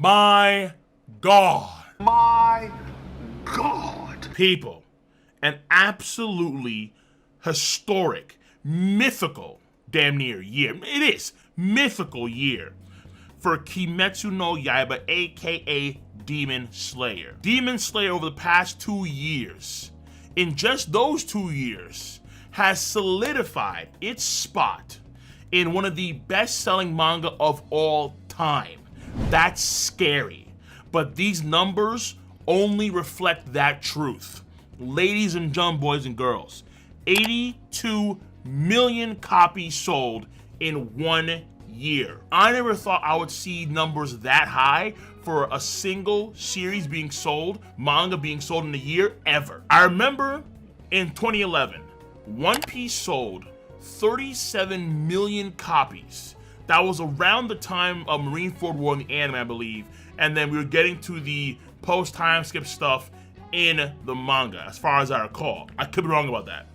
My God. My God. People, an absolutely historic, mythical, damn near year. It is mythical year for Kimetsu no Yaiba, aka Demon Slayer. Demon Slayer over the past 2 years, in just those 2 years, has solidified its spot in one of the best-selling manga of all time. That's scary, but these numbers only reflect that truth. Ladies and gentlemen, boys and girls, 82 million copies sold in 1 year. I never thought I would see numbers that high for a single series being sold, manga being sold in a year, ever. I remember in 2011, One Piece sold 37 million copies. That was around the time of Marineford War in the anime, I believe, and then we were getting to the post-time skip stuff in the manga, as far as I recall. I could be wrong about that.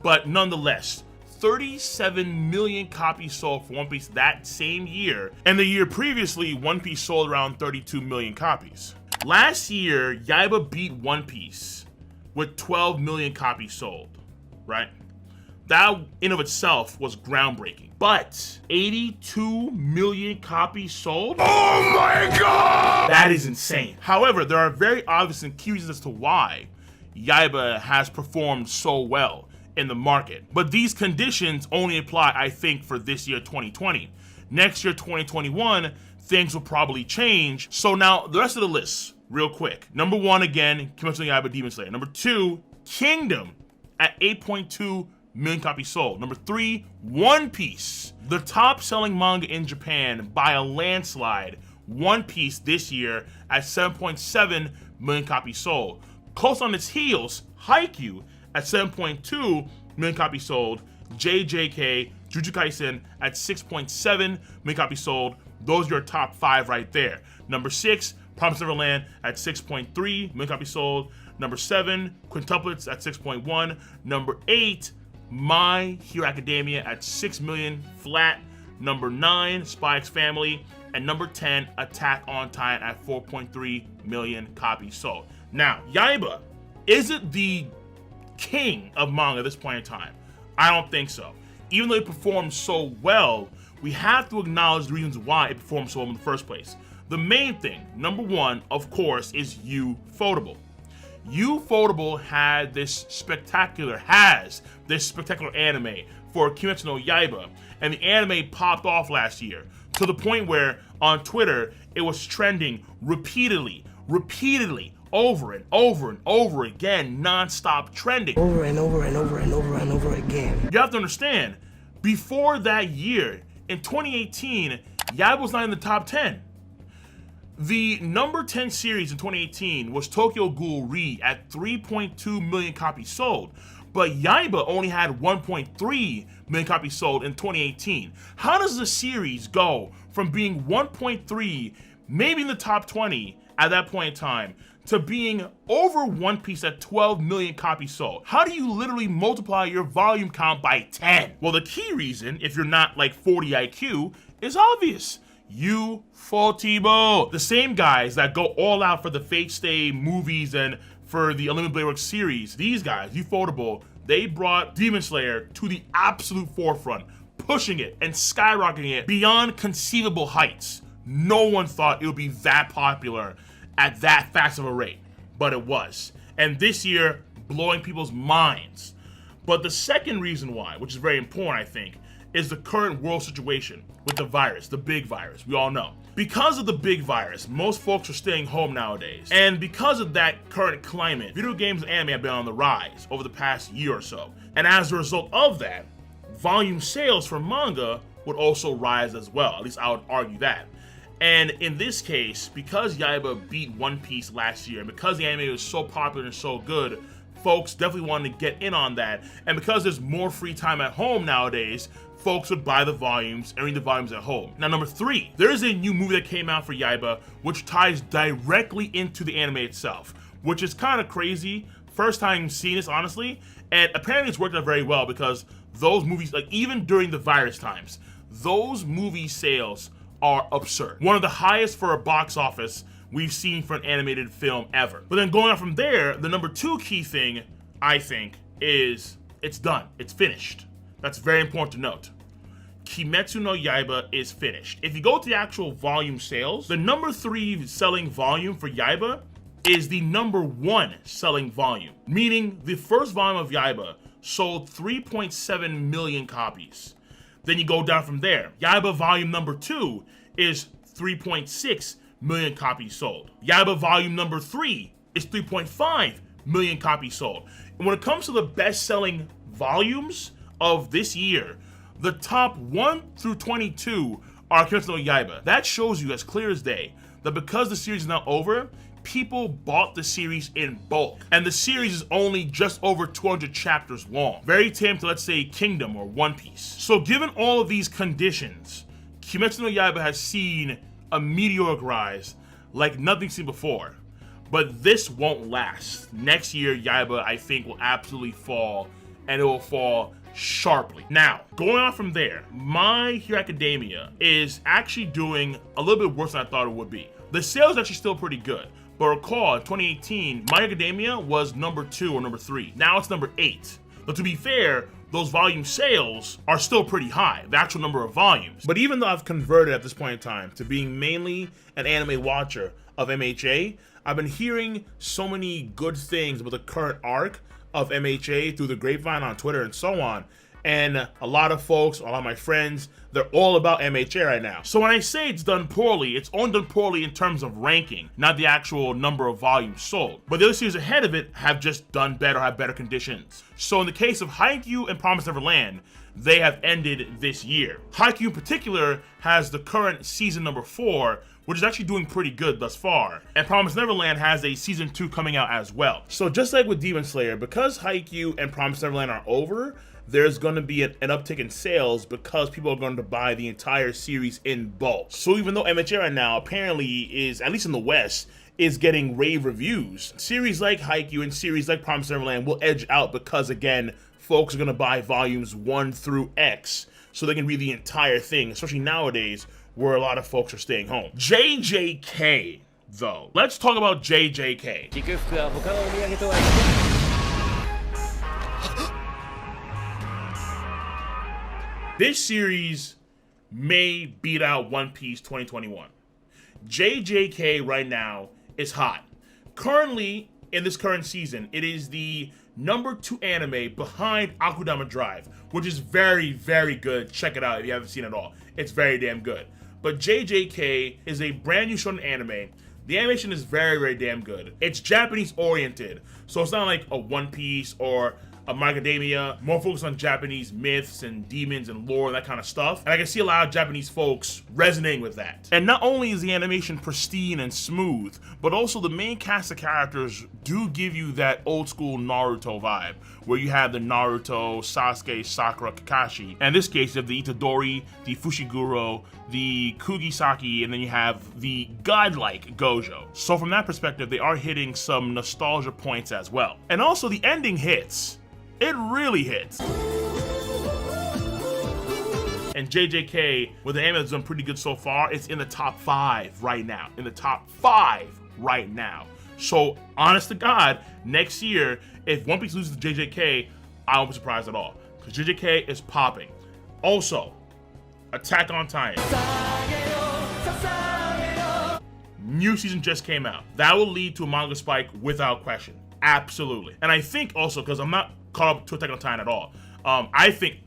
But nonetheless, 37 million copies sold for One Piece that same year, and the year previously, One Piece sold around 32 million copies. Last year, Yaiba beat One Piece with 12 million copies sold, right? That in of itself was groundbreaking. But 82 million copies sold? Oh my God! That is insane. However, there are very obvious and key reasons as to why Yaiba has performed so well in the market. But these conditions only apply, I think, for this year, 2020. Next year, 2021, things will probably change. So now, the rest of the list, real quick. Number 1, again, Kimetsu no Yaiba Demon Slayer. Number 2, Kingdom at 8.2 million copies sold. Number 3, One Piece, the top selling manga in Japan by a landslide. One Piece this year at 7.7 million copies sold. Close on its heels, Haikyuu at 7.2 million copies sold. JJK, Jujutsu Kaisen at 6.7 million copies sold. Those are your top 5 right there. Number 6, Promised Neverland at 6.3 million copies sold. Number 7, Quintuplets at 6.1. Number 8, My Hero Academia at 6 million flat. Number 9, Spy X Family. And number 10, Attack on Titan at 4.3 million copies sold. Now, Yaiba, is it the king of manga at this point in time? I don't think so. Even though it performed so well, we have to acknowledge the reasons why it performed so well in the first place. The main thing, number 1, of course, is Ufotable. Ufotable has this spectacular anime for Kimetsu no Yaiba, and the anime popped off last year to the point where on Twitter it was trending repeatedly, over and over again, non-stop trending. Over and over again. You have to understand, before that year, in 2018, Yaiba was not in the top 10. The number 10 series in 2018 was Tokyo Ghoul Re at 3.2 million copies sold, but Yaiba only had 1.3 million copies sold in 2018. How does the series go from being 1.3, maybe in the top 20 at that point in time, to being over One Piece at 12 million copies sold? How do you literally multiply your volume count by 10? Well, the key reason, if you're not like 40 IQ, is obvious. Ufotable. The same guys that go all out for the Fate Stay movies and for the Unlimited Blade Works series, these guys, Ufotable, they brought Demon Slayer to the absolute forefront, pushing it and skyrocketing it beyond conceivable heights. No one thought it would be that popular at that fast of a rate, but it was. And this year, blowing people's minds. But the second reason why, which is very important, I think, is the current world situation with the virus, the big virus, we all know. Because of the big virus, most folks are staying home nowadays. And because of that current climate, video games and anime have been on the rise over the past year or so. And as a result of that, volume sales for manga would also rise as well. At least I would argue that. And in this case, because Yaiba beat One Piece last year, and because the anime was so popular and so good, folks definitely wanted to get in on that. And because there's more free time at home nowadays, folks would buy the volumes and read the volumes at home. Now, number 3, there is a new movie that came out for Yaiba, which ties directly into the anime itself, which is kind of crazy. First time seeing this, honestly, and apparently it's worked out very well because those movies, like even during the virus times, those movie sales are absurd. One of the highest for a box office we've seen for an animated film ever. But then going on from there, the number 2 key thing, I think, is it's done. It's finished. That's very important to note. Kimetsu no Yaiba is finished. If you go to the actual volume sales, the number 3 selling volume for Yaiba is the number 1 selling volume, meaning the first volume of Yaiba sold 3.7 million copies. Then you go down from there. Yaiba volume number 2 is 3.6 million copies sold. Yaiba volume number 3 is 3.5 million copies sold. And when it comes to the best-selling volumes of this year, the top 1 through 22 are Kimetsu no Yaiba. That shows you as clear as day that because the series is now over, people bought the series in bulk. And the series is only just over 200 chapters long. Very tame to, let's say, Kingdom or One Piece. So given all of these conditions, Kimetsu no Yaiba has seen a meteoric rise like nothing seen before. But this won't last. Next year, Yaiba, I think, will absolutely fall, and it will fall sharply. Now, going on from there, My Hero Academia is actually doing a little bit worse than I thought it would be. The sales are actually still pretty good. But recall, in 2018, My Hero Academia was number 2 or number 3. Now it's number 8. But to be fair, those volume sales are still pretty high, the actual number of volumes. But even though I've converted at this point in time to being mainly an anime watcher of MHA, I've been hearing so many good things about the current arc of MHA through the grapevine on Twitter and so on. And a lot of folks, a lot of my friends, they're all about MHA right now. So when I say it's done poorly, it's only done poorly in terms of ranking, not the actual number of volumes sold. But the other series ahead of it have just done better, have better conditions. So in the case of Haikyuu and Promised Neverland, they have ended this year. Haikyuu in particular has the current season number 4, which is actually doing pretty good thus far. And Promised Neverland has a season 2 coming out as well. So just like with Demon Slayer, because Haikyuu and Promised Neverland are over, there's going to be an uptick in sales because people are going to buy the entire series in bulk. So even though MHA right now apparently is, at least in the West, is getting rave reviews, series like Haikyuu and series like Promised Neverland will edge out because, again, folks are going to buy volumes 1 through X so they can read the entire thing, especially nowadays where a lot of folks are staying home. JJK, though. Let's talk about JJK. This series may beat out One Piece 2021. JJK right now is hot. Currently, in this current season, it is the number 2 anime behind Akudama Drive, which is very, very good. Check it out if you haven't seen it all. It's very damn good. But JJK is a brand new shonen anime. The animation is very, very damn good. It's Japanese oriented, so it's not like a One Piece or a Macadamia, more focused on Japanese myths and demons and lore and that kind of stuff. And I can see a lot of Japanese folks resonating with that. And not only is the animation pristine and smooth, but also the main cast of characters do give you that old school Naruto vibe, where you have the Naruto, Sasuke, Sakura, Kakashi. And in this case, you have the Itadori, the Fushiguro, the Kugisaki, and then you have the godlike Gojo. So from that perspective, they are hitting some nostalgia points as well. And also the ending hits. It really hits. And JJK, with the anime that's done pretty good so far, it's in the top 5 right now. In the top 5 right now. So, honest to God, next year, if One Piece loses to JJK, I won't be surprised at all. Because JJK is popping. Also, Attack on Titan. New season just came out. That will lead to a manga spike without question. Absolutely. And I think also, because I'm not caught up to Attack on Titan at all, I think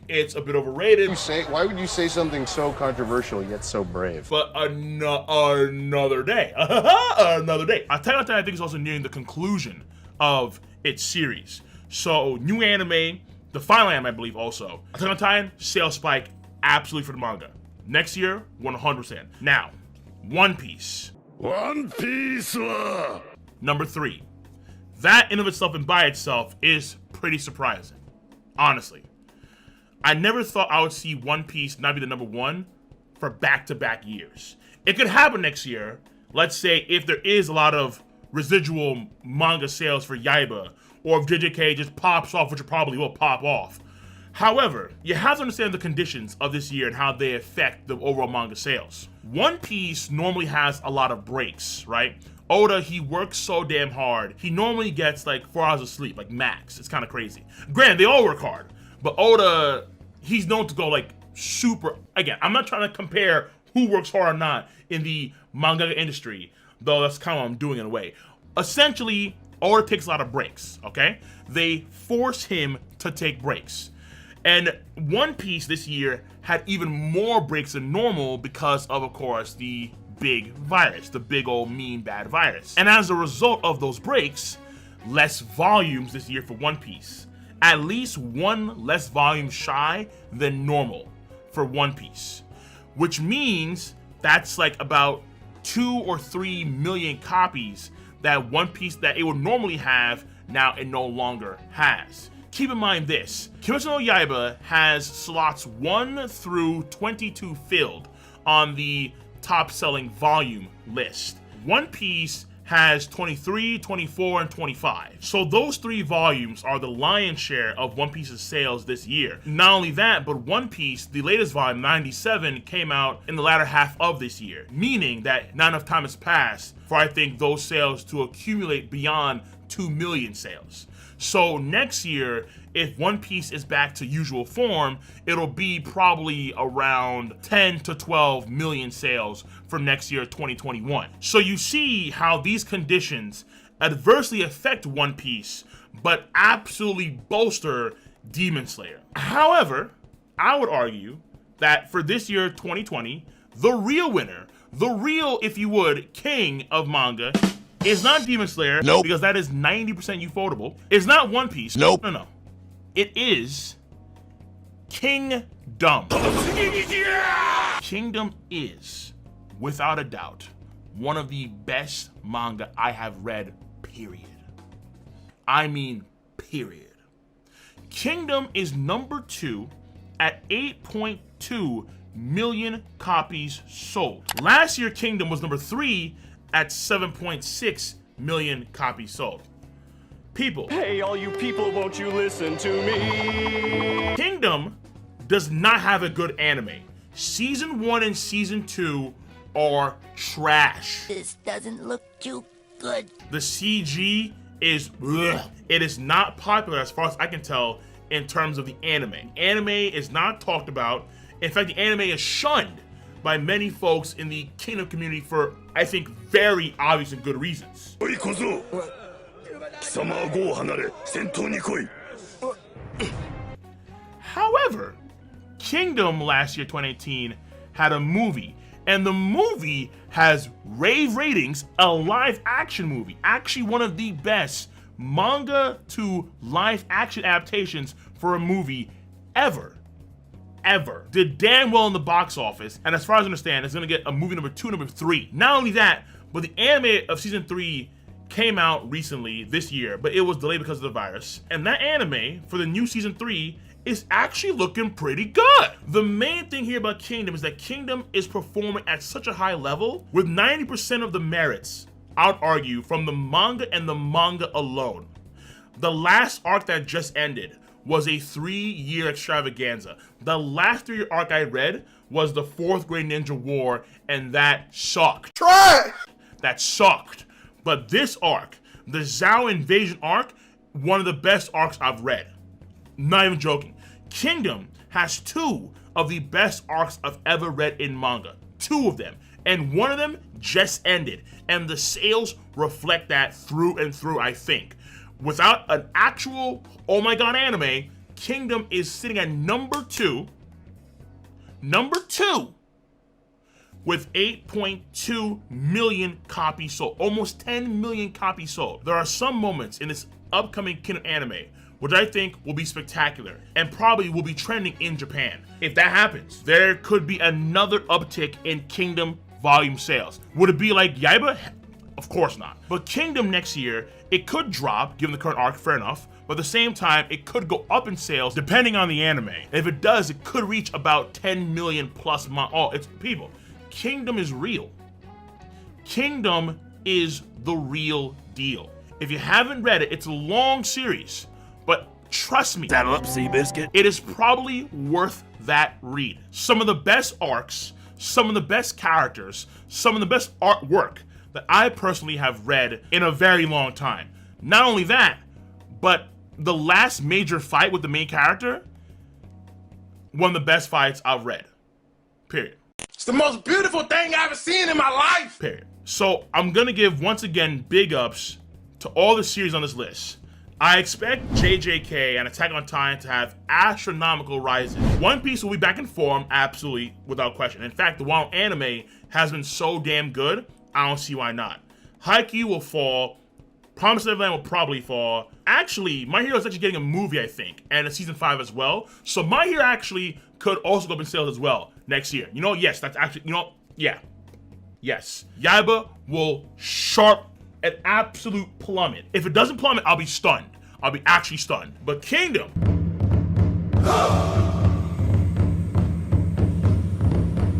it's a bit overrated. Why would you say something so controversial yet so brave? But another day. Another day. Attack on Titan, I think, is also nearing the conclusion of its series. So, new anime, the final anime, I believe, also. Attack on Titan, sales spike, absolutely for the manga. Next year, 100%. Now, One Piece. One Piece. Number 3. That in of itself and by itself is pretty surprising. Honestly. I never thought I would see One Piece not be the number 1 for back-to-back years. It could happen next year. Let's say if there is a lot of residual manga sales for Yaiba, or if JJK just pops off, which it probably will pop off. However, you have to understand the conditions of this year and how they affect the overall manga sales. One Piece normally has a lot of breaks, right? Oda, he works so damn hard. He normally gets like 4 hours of sleep, like max. It's kind of crazy. Granted, they all work hard, but Oda, he's known to go like super. Again, I'm not trying to compare who works hard or not in the manga industry, though that's kind of what I'm doing in a way. Essentially, Oda takes a lot of breaks, okay? They force him to take breaks. And One Piece this year had even more breaks than normal because of course, the big virus, the big old mean bad virus. And as a result of those breaks, less volumes this year for One Piece. At least one less volume shy than normal for One Piece. Which means that's like about 2 or 3 million copies that One Piece that it would normally have, now it no longer has. Keep in mind this, Kimetsu no Yaiba has slots 1 through 22 filled on the top selling volume list. One Piece has 23, 24, and 25. So those 3 volumes are the lion's share of One Piece's sales this year. Not only that, but One Piece, the latest volume, 97, came out in the latter half of this year, meaning that not enough time has passed for I think those sales to accumulate beyond 2 million sales. So next year, if One Piece is back to usual form, it'll be probably around 10 to 12 million sales for next year, 2021. So you see how these conditions adversely affect One Piece, but absolutely bolster Demon Slayer. However, I would argue that for this year, 2020, the real winner, the real, if you would, king of manga, is not Demon Slayer, Nope. because that is 90% ufotable. It's not One Piece. Nope. No. It is Kingdom. Kingdom is, without a doubt, one of the best manga I have read, period. I mean, period. Kingdom is number 2 at 8.2 million copies sold. Last year, Kingdom was number 3 at 7.6 million copies sold. People. Hey, all you people, won't you listen to me? Kingdom does not have a good anime. Season 1 and Season 2 are trash. This doesn't look too good. The CG is bleh. It is not popular as far as I can tell in terms of the anime. Anime is not talked about. In fact, the anime is shunned by many folks in the Kingdom community for, I think, very obvious and good reasons. However, Kingdom last year, 2018, had a movie, and the movie has rave ratings, a live action movie, actually one of the best manga to live action adaptations for a movie ever. Did damn well in the box office, and as far as I understand, it's gonna get a movie number 2, number 3. Not only that, but the anime of Season 3 came out recently this year, but it was delayed because of the virus. And that anime for the new Season 3 is actually looking pretty good. The main thing here about Kingdom is that Kingdom is performing at such a high level with 90% of the merits, I would argue, from the manga and the manga alone. The last arc that just ended was a 3-year extravaganza. The last 3-year arc I read was the 4th Grade Ninja War, and that sucked. Try! That sucked. But this arc, the Zhao Invasion arc, one of the best arcs I've read. Not even joking. Kingdom has 2 of the best arcs I've ever read in manga. 2 of them. And one of them just ended. And the sales reflect that through and through, I think. Without an actual, oh my god, anime, Kingdom is sitting at number 2. Number 2. With 8.2 million copies sold. Almost 10 million copies sold. There are some moments in this upcoming Kingdom anime which I think will be spectacular and probably will be trending in Japan. If that happens, there could be another uptick in Kingdom volume sales. Would it be like Yaiba? Of course not. But Kingdom next year, it could drop, given the current arc, fair enough. But at the same time, it could go up in sales depending on the anime. And if it does, it could reach about 10 million plus it's people. Kingdom is real. Kingdom is the real deal. If you haven't read it, it's a long series. But Trust me. Saddle up, Seabiscuit. It is probably worth that read. Some of the best arcs, some of the best characters, some of the best artwork that I personally have read in a very long time. Not only that, but the last major fight with the main character, one of the best fights I've read. Period. It's the most beautiful thing I've ever seen in my life. Period. So I'm gonna give, once again, big ups to all the series on this list. I expect JJK and Attack on Titan to have astronomical rises. One Piece will be back in form, absolutely, without question. In fact, the WoW anime has been so damn good, I don't see why not. Haikyuu will fall. Promised Neverland will probably fall. Actually, My Hero is actually getting a movie, I think, and a season 5 as well. So My Hero actually could also go up in sales as well next year. You know, yes, that's actually, you know, yeah. Yes. Yaiba will sharp an absolute plummet. If it doesn't plummet, I'll be stunned. I'll be actually stunned. But Kingdom.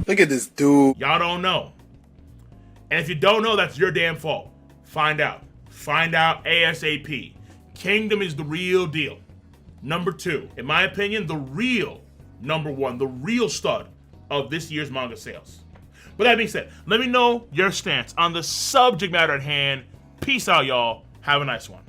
Look at this dude. Y'all don't know. And if you don't know, that's your damn fault. Find out. Find out ASAP. Kingdom is the real deal. Number 2, in my opinion, the real number 1, the real stud of this year's manga sales. But that being said, let me know your stance on the subject matter at hand. Peace out, y'all. Have a nice one.